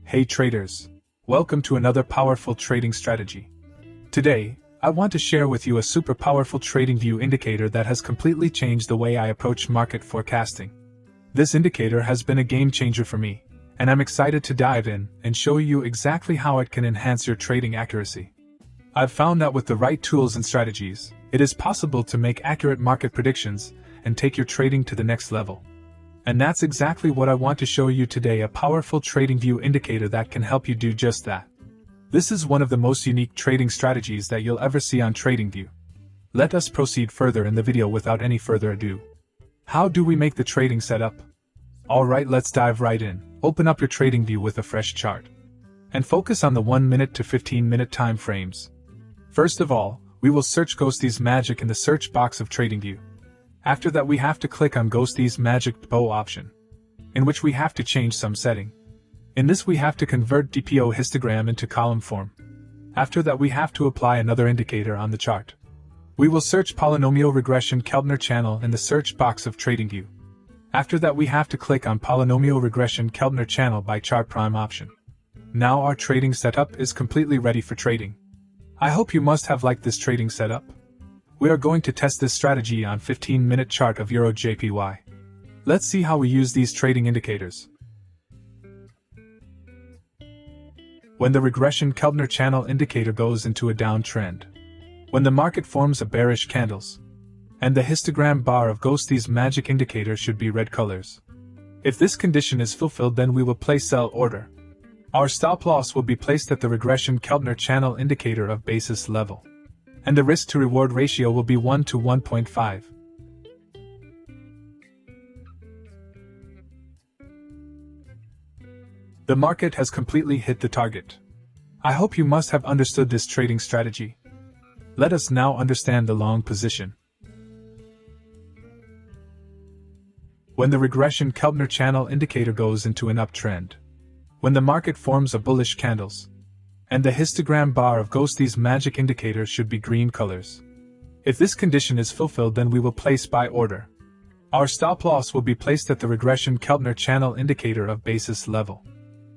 Hey traders! Welcome to another powerful trading strategy. Today, I want to share with you a super powerful Tradingview indicator that has completely changed the way I approach market forecasting. This indicator has been a game changer for me, and I'm excited to dive in and show you exactly how it can enhance your trading accuracy. I've found that with the right tools and strategies, it is possible to make accurate market predictions and take your trading to the next level. And that's exactly what I want to show you today, a powerful Tradingview indicator that can help you do just that. This is one of the most unique trading strategies that you'll ever see on Tradingview. Let us proceed further in the video without any further ado. How do we make the trading setup? Alright, let's dive right in. Open up your Tradingview with a fresh chart. And focus on the 1 minute to 15 minute time frames. First of all, we will search Ghosty's Magic in the search box of Tradingview. After that, we have to click on Ghosty's Magic Bow option, in which we have to change some setting. In this, we have to convert DPO histogram into column form. After that, we have to apply another indicator on the chart. We will search Polynomial Regression Keltner channel in the search box of Tradingview. After that, we have to click on Polynomial Regression Keltner channel by Chart Prime option. Now our trading setup is completely ready for trading. I hope you must have liked this trading setup. We are going to test this strategy on 15-minute chart of Euro JPY. Let's see how we use these trading indicators. When the Regression Keltner channel indicator goes into a downtrend. When the market forms a bearish candles. And the histogram bar of Ghosty's Magic indicator should be red colors. If this condition is fulfilled, then we will place sell order. Our stop loss will be placed at the Regression Keltner channel indicator of basis level. And the risk to reward ratio will be 1 to 1.5. The market has completely hit the target. I hope you must have understood this trading strategy. Let us now understand the long position. When the Regression Keltner channel indicator goes into an uptrend. When the market forms a bullish candles. And the histogram bar of Ghosty's Magic indicator should be green colors. If this condition is fulfilled, then we will place buy order. Our stop loss will be placed at the Regression Keltner channel indicator of basis level.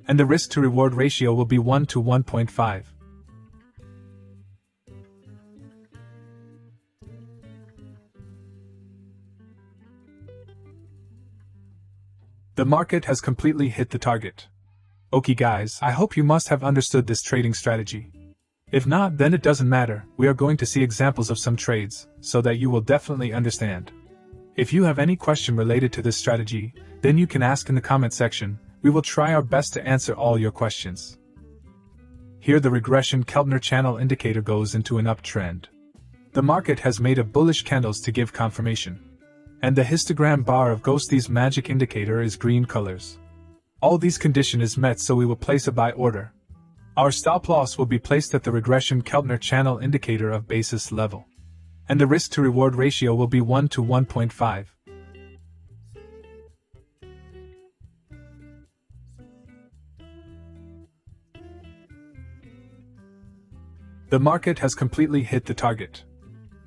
And the risk to reward ratio will be 1 to 1.5. The market has completely hit the target. Okay guys, I hope you must have understood this trading strategy. If not, then it doesn't matter, we are going to see examples of some trades, so that you will definitely understand. If you have any question related to this strategy, then you can ask in the comment section, we will try our best to answer all your questions. Here the Regression Keltner channel indicator goes into an uptrend. The market has made a bullish candles to give confirmation. And the histogram bar of Ghosty's Magic indicator is green colors. All these condition is met, so we will place a buy order. Our stop loss will be placed at the Regression Keltner channel indicator of basis level. And the risk to reward ratio will be 1 to 1.5. The market has completely hit the target.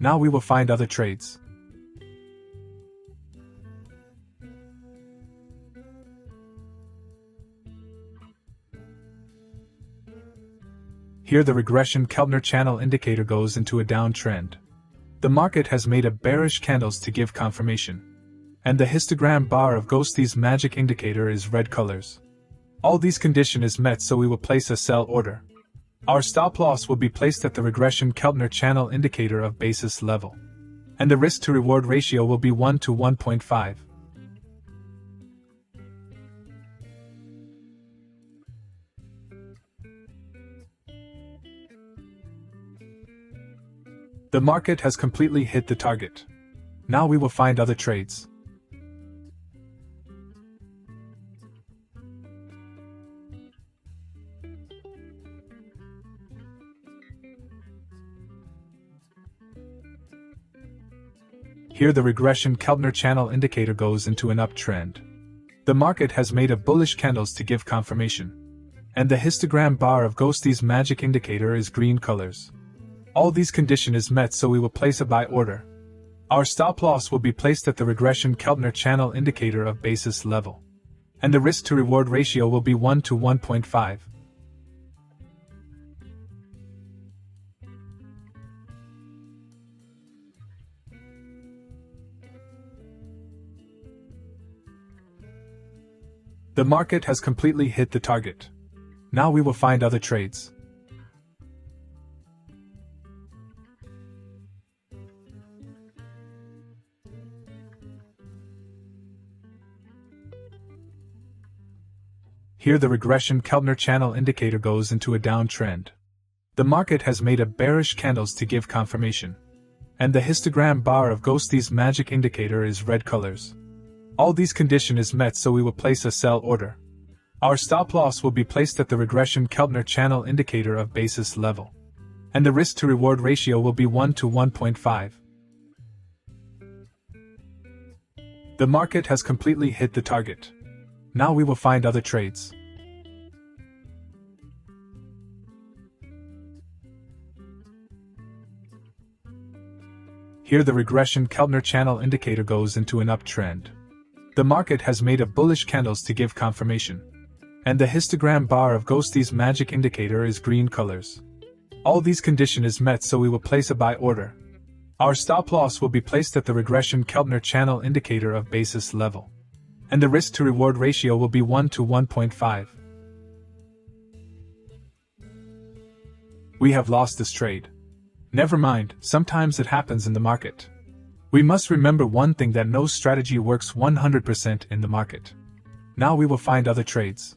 Now we will find other trades. Here the Regression Keltner channel indicator goes into a downtrend. The market has made a bearish candles to give confirmation. And the histogram bar of Ghosty's Magic indicator is red colors. All these condition is met, so we will place a sell order. Our stop loss will be placed at the Regression Keltner channel indicator of basis level. And the risk to reward ratio will be 1 to 1.5. The market has completely hit the target. Now we will find other trades. Here the Regression Keltner channel indicator goes into an uptrend. The market has made a bullish candles to give confirmation. And the histogram bar of Ghosty's Magic indicator is green colors. All these condition is met, so we will place a buy order. Our stop loss will be placed at the Regression Keltner channel indicator of basis level. and the risk to reward ratio will be 1 to 1.5. The market has completely hit the target. Now we will find other trades. Here the regression Keltner channel indicator goes into a downtrend. The market has made a bearish candles to give confirmation. And the histogram bar of Ghostie's magic indicator is red colors. All these condition is met, so we will place a sell order. Our stop loss will be placed at the regression Keltner channel indicator of basis level. And the risk to reward ratio will be 1 to 1.5. The market has completely hit the target. Now we will find other trades. Here the regression Keltner channel indicator goes into an uptrend. The market has made a bullish candles to give confirmation. And the histogram bar of Ghostie's magic indicator is green colors. All these condition is met, so we will place a buy order. Our stop loss will be placed at the regression Keltner channel indicator of basis level. And the risk to reward ratio will be 1 to 1.5. We have lost this trade. Never mind, sometimes it happens in the market. We must remember one thing, that no strategy works 100% in the market. Now we will find other trades.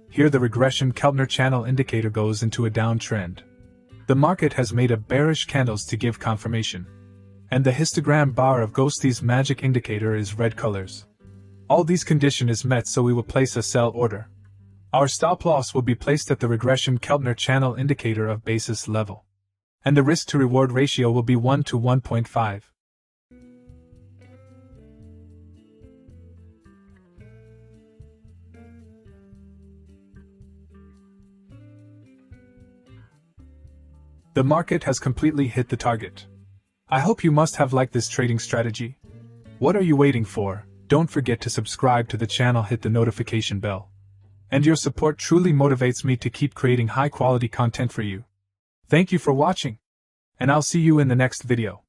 Here the regression Keltner channel indicator goes into a downtrend. The market has made a bearish candles to give confirmation. And the histogram bar of Ghostie's magic indicator is red colors. All these condition is met, so we will place a sell order. Our stop loss will be placed at the regression Keltner channel indicator of basis level. And the risk to reward ratio will be 1 to 1.5. The market has completely hit the target. I hope you must have liked this trading strategy. What are you waiting for? Don't forget to subscribe to the channel, hit the notification bell. And your support truly motivates me to keep creating high-quality content for you. Thank you for watching, and I'll see you in the next video.